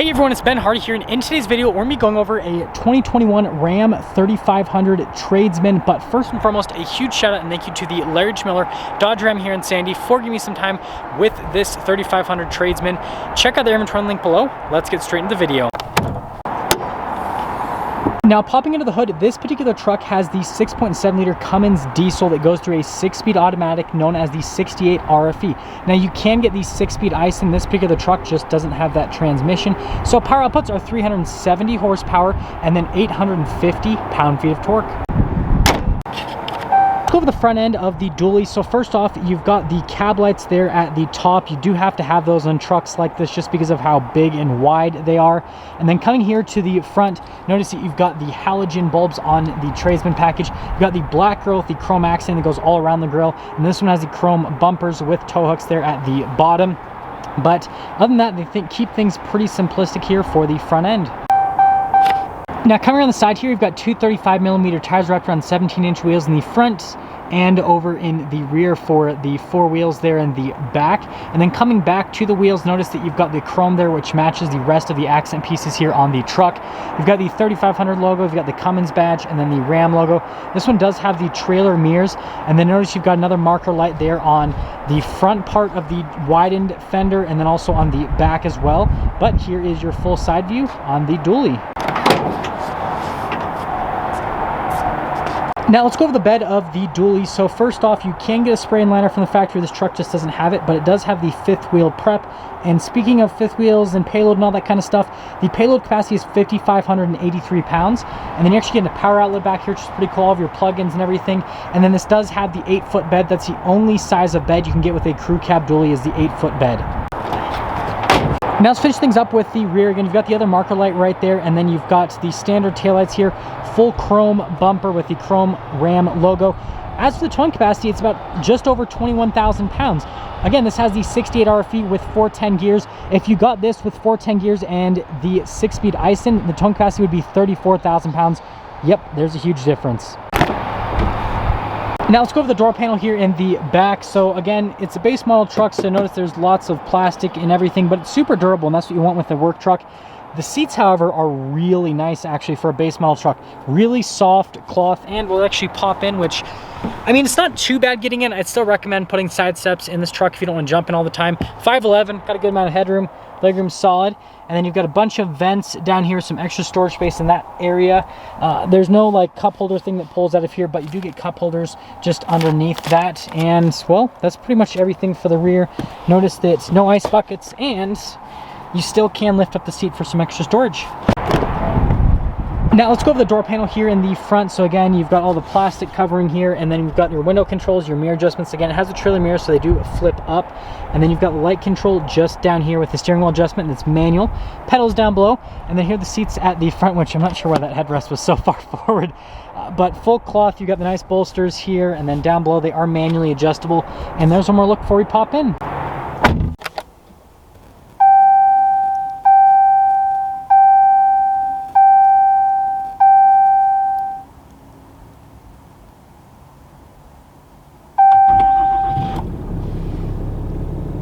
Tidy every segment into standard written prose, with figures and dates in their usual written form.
Hey everyone, it's Ben Hardy here, and in today's video we're going to be going over a 2021 Ram 3500 Tradesman. But first and foremost, a huge shout out and thank you to the Larry Miller Dodge Ram here in Sandy for giving me some time with this 3500 Tradesman. Check out the inventory link below. Let's get straight into the video. Now, popping into the hood, this particular truck has the 6.7 liter Cummins diesel that goes through a 6-speed automatic known as the 68 RFE. Now, you can get the 6-speed Aisin. This particular truck just doesn't have that transmission. So power outputs are 370 horsepower and then 850 pound-feet of torque. Go over the front end of the dually. So first off, you've got the cab lights there at the top. You do have to have those on trucks like this just because of how big and wide they are. And then coming here to the front, notice that you've got the halogen bulbs on the Tradesman package. You've got the black grille with the chrome accent that goes all around the grille, and this one has the chrome bumpers with tow hooks there at the bottom. But other than that, they keep things pretty simplistic here for the front end. Now, coming around the side here, you've got two 35mm tires wrapped around 17-inch wheels in the front and over in the rear for the four wheels there in the back. And then coming back to the wheels, notice that you've got the chrome there, which matches the rest of the accent pieces here on the truck. You've got the 3500 logo, you've got the Cummins badge, and then the Ram logo. This one does have the trailer mirrors, and then notice you've got another marker light there on the front part of the widened fender, and then also on the back as well. But here is your full side view on the dually. Now let's go over the bed of the dually. So first off, you can get a spray and liner from the factory. This truck just doesn't have it, but it does have the fifth wheel prep. And speaking of fifth wheels and payload and all that kind of stuff, the payload capacity is 5,583 pounds. And then you're actually getting a power outlet back here, which is pretty cool, all of your plugins and everything. And then this does have the 8-foot bed. That's the only size of bed you can get with a crew cab dually, is the 8-foot bed. Now let's finish things up with the rear. Again, you've got the other marker light right there, and then you've got the standard taillights here, full chrome bumper with the chrome Ram logo. As for the towing capacity, it's about just over 21,000 pounds. Again, this has the 68 RFE with 410 gears. If you got this with 410 gears and the 6-speed Aisin, the towing capacity would be 34,000 pounds. Yep, there's a huge difference. Now let's go over the door panel here in the back. So again, it's a base model truck, so notice there's lots of plastic and everything, but it's super durable, and that's what you want with a work truck. The seats, however, are really nice actually for a base model truck. Really soft cloth, and will actually pop in, which, I mean, it's not too bad getting in. I'd still recommend putting side steps in this truck if you don't want to jump in all the time. 5'11", got a good amount of headroom. Legroom's solid, and then you've got a bunch of vents down here, some extra storage space in that area. There's no like cup holder thing that pulls out of here, but you do get cup holders just underneath that. And well, that's pretty much everything for the rear. Notice that no ice buckets, and you still can lift up the seat for some extra storage. Now let's go over the door panel here in the front. So again, you've got all the plastic covering here, and then you've got your window controls, your mirror adjustments. Again, it has a trailer mirror, so they do flip up. And then you've got the light control just down here with the steering wheel adjustment, and it's manual. Pedals down below, and then here are the seats at the front, which I'm not sure why that headrest was so far forward. But full cloth, you've got the nice bolsters here, and then down below they are manually adjustable. And there's one more look before we pop in.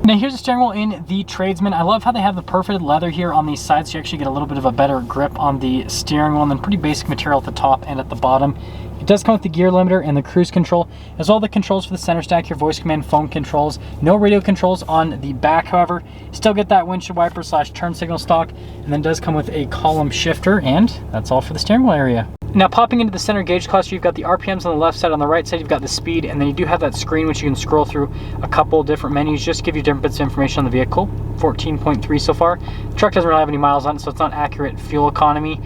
Now here's the steering wheel in the Tradesman. I love how they have the perforated leather here on these sides, so you actually get a little bit of a better grip on the steering wheel, and then pretty basic material at the top and at the bottom. It does come with the gear limiter and the cruise control, as well as the controls for the center stack, your voice command, phone controls. No radio controls on the back, however. Still get that windshield wiper / turn signal stock, and then does come with a column shifter, and that's all for the steering wheel area. Now popping into the center gauge cluster, you've got the RPMs on the left side. On the right side, you've got the speed, and then you do have that screen which you can scroll through a couple different menus, just to give you different bits of information on the vehicle. 14.3 so far. The truck doesn't really have any miles on it, so it's not accurate fuel economy.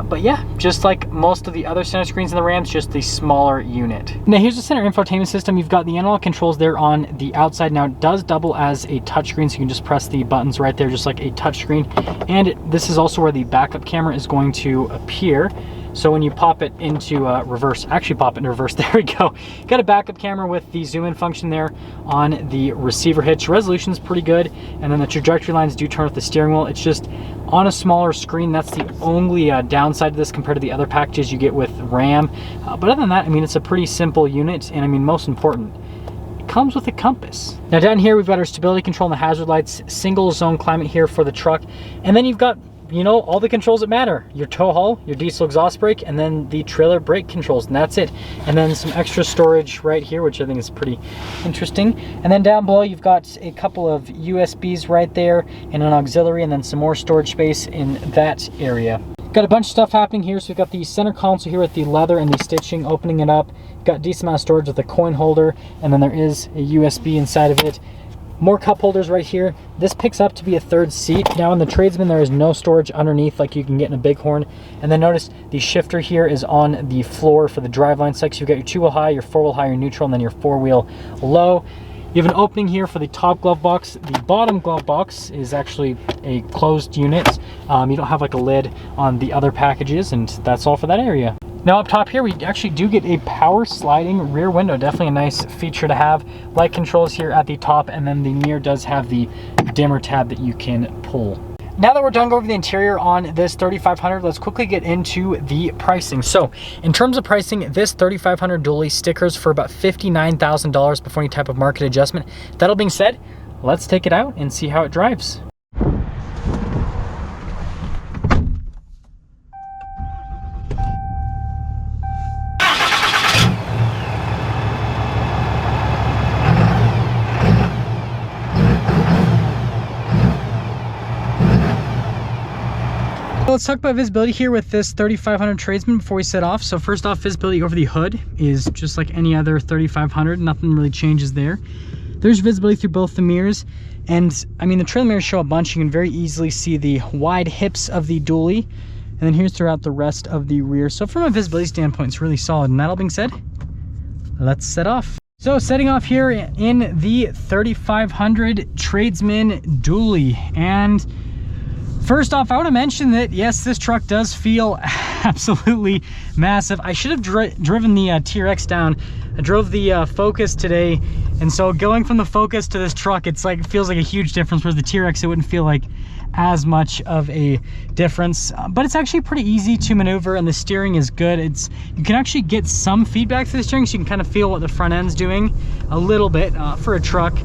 But yeah, just like most of the other center screens in the Rams, just the smaller unit. Now here's the center infotainment system. You've got the analog controls there on the outside. Now it does double as a touchscreen, so you can just press the buttons right there, just like a touchscreen. And this is also where the backup camera is going to appear. So when you pop it into reverse, actually pop it into reverse, there we go. Got a backup camera with the zoom in function there on the receiver hitch. Resolution is pretty good, and then the trajectory lines do turn with the steering wheel. It's just on a smaller screen. That's the only downside to this compared to the other packages you get with Ram. But other than that, I mean, it's a pretty simple unit, and I mean, most important, comes with a compass. Now down here, we've got our stability control and the hazard lights, single zone climate here for the truck. And then you've got, you know, all the controls that matter. Your tow haul, your diesel exhaust brake, and then the trailer brake controls, and that's it. And then some extra storage right here, which I think is pretty interesting. And then down below, you've got a couple of USBs right there and an auxiliary, and then some more storage space in that area. Got a bunch of stuff happening here. So we've got the center console here with the leather and the stitching, opening it up. Got a decent amount of storage with a coin holder, and then there is a USB inside of it. More cup holders right here. This picks up to be a third seat. Now in the Tradesman, there is no storage underneath like you can get in a Bighorn. And then notice the shifter here is on the floor for the driveline side. So you've got your 2-wheel high, your 4-wheel high, your neutral, and then your 4-wheel low. You have an opening here for the top glove box. The bottom glove box is actually a closed unit. You don't have like a lid on the other packages, and that's all for that area. Now up top here, we actually do get a power sliding rear window. Definitely a nice feature to have. Light controls here at the top, and then the mirror does have the dimmer tab that you can pull. Now that we're done going over the interior on this 3500, let's quickly get into the pricing. So in terms of pricing, this 3500 dually stickers for about $59,000 before any type of market adjustment. That all being said, let's take it out and see how it drives. Let's talk about visibility here with this 3500 Tradesman before we set off. So first off, visibility over the hood is just like any other 3500. Nothing really changes there. There's visibility through both the mirrors. And I mean, the trailer mirrors show a bunch. You can very easily see the wide hips of the dually. And then here's throughout the rest of the rear. So from a visibility standpoint, it's really solid. And that all being said, let's set off. So setting off here in the 3500 Tradesman dually. And first off, I want to mention that, yes, this truck does feel absolutely massive. I should have driven the TRX down. I drove the Focus today, and so going from the Focus to this truck, it's like, it feels like a huge difference, whereas the TRX, it wouldn't feel like as much of a difference. But it's actually pretty easy to maneuver, and the steering is good. You can actually get some feedback through the steering, so you can kind of feel what the front end's doing a little bit for a truck.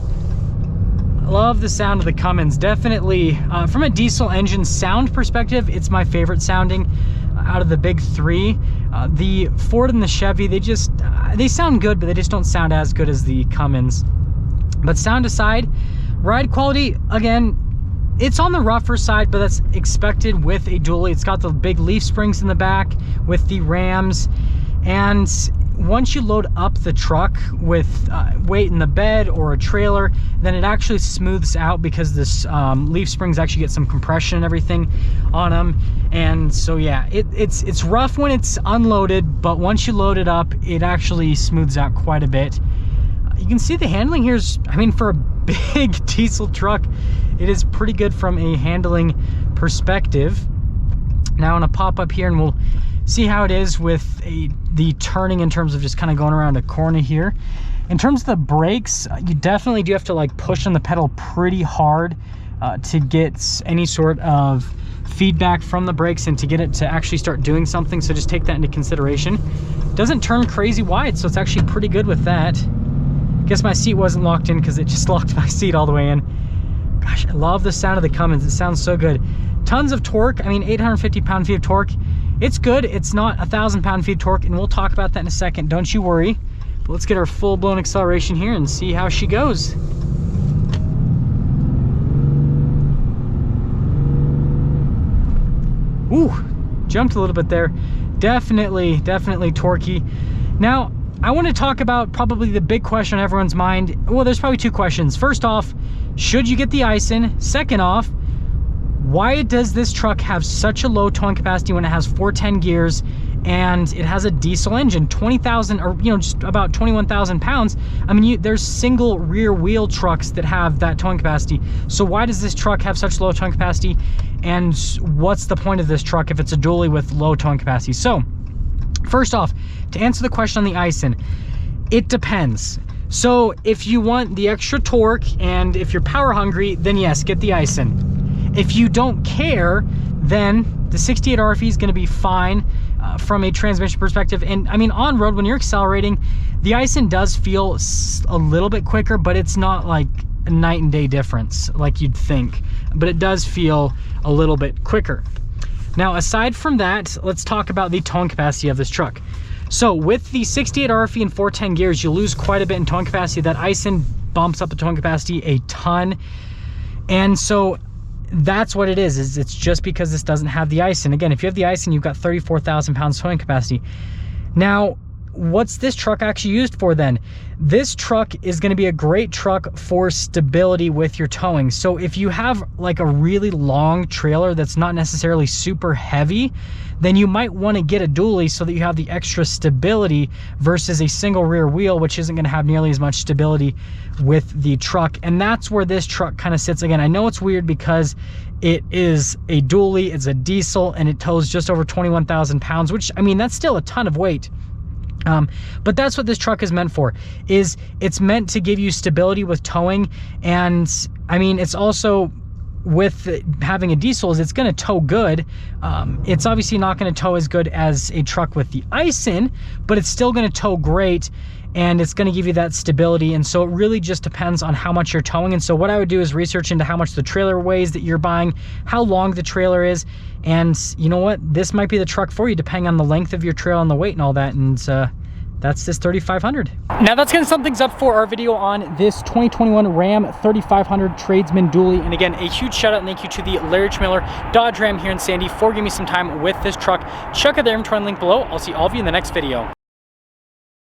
Love the sound of the Cummins. Definitely from a diesel engine sound perspective, it's my favorite sounding out of the big three. The Ford and the Chevy, they sound good, but they just don't sound as good as the Cummins. But sound aside, ride quality, again, it's on the rougher side, but that's expected with a dually. It's got the big leaf springs in the back with the rams, and once you load up the truck with weight in the bed or a trailer, then it actually smooths out because this leaf springs actually get some compression and everything on them. And so yeah, it's rough when it's unloaded, but once you load it up, it actually smooths out quite a bit. You can see the handling here is, I mean, for a big diesel truck, it is pretty good from a handling perspective. Now I'm gonna pop up here and we'll see how it is with the turning in terms of just kind of going around a corner here. In terms of the brakes, you definitely do have to like push on the pedal pretty hard to get any sort of feedback from the brakes and to get it to actually start doing something. So just take that into consideration. Doesn't turn crazy wide, so it's actually pretty good with that. Guess my seat wasn't locked in because it just locked my seat all the way in. Gosh, I love the sound of the Cummins. It sounds so good. Tons of torque. I mean, 850 pound-feet of torque. It's good. It's not 1,000 pound-feet of torque, and we'll talk about that in a second. Don't you worry. But let's get our full-blown acceleration here and see how she goes. Ooh, jumped a little bit there. Definitely torquey. Now, I want to talk about probably the big question on everyone's mind. Well, there's probably two questions. First off, should you get the Aisin? Second off, why does this truck have such a low towing capacity when it has 410 gears and it has a diesel engine, 20,000 or just about 21,000 pounds? I mean, there's single rear wheel trucks that have that towing capacity. So why does this truck have such low towing capacity? And what's the point of this truck if it's a dually with low towing capacity? So first off, to answer the question on the Aisin, it depends. So if you want the extra torque and if you're power hungry, then yes, get the Aisin. If you don't care, then the 68 RFE is going to be fine. from a transmission perspective. And I mean, on road, when you're accelerating, the Aisin does feel a little bit quicker, but it's not like a night and day difference like you'd think, but it does feel a little bit quicker. Now, aside from that, let's talk about the towing capacity of this truck. So with the 68 RFE and 410 gears, you lose quite a bit in towing capacity. That Aisin bumps up the towing capacity a ton. And so that's what it is it's just because this doesn't have the Aisin. Again, if you have the Aisin, you've got 34,000 pounds towing capacity. Now, what's this truck actually used for then? This truck is going to be a great truck for stability with your towing. So if you have like a really long trailer that's not necessarily super heavy, then you might want to get a dually so that you have the extra stability versus a single rear wheel, which isn't going to have nearly as much stability with the truck. And that's where this truck kind of sits. Again, I know it's weird because it is a dually, it's a diesel, and it tows just over 21,000 pounds, which, I mean, that's still a ton of weight. But that's what this truck is meant for, is it's meant to give you stability with towing. And I mean, it's also, with having a diesel, is it's going to tow good. It's obviously not going to tow as good as a truck with the Aisin, but it's still going to tow great, and it's going to give you that stability. And so it really just depends on how much you're towing. And so what I would do is research into how much the trailer weighs that you're buying, how long the trailer is, and you know what, this might be the truck for you depending on the length of your trailer and the weight and all that. And that's this 3500. Now that's going to sum things up for our video on this 2021 Ram 3500 Tradesman dually. And again, a huge shout out and thank you to the Larry Miller Dodge Ram here in Sandy for giving me some time with this truck. Check out their inventory link below. I'll see all of you in the next video.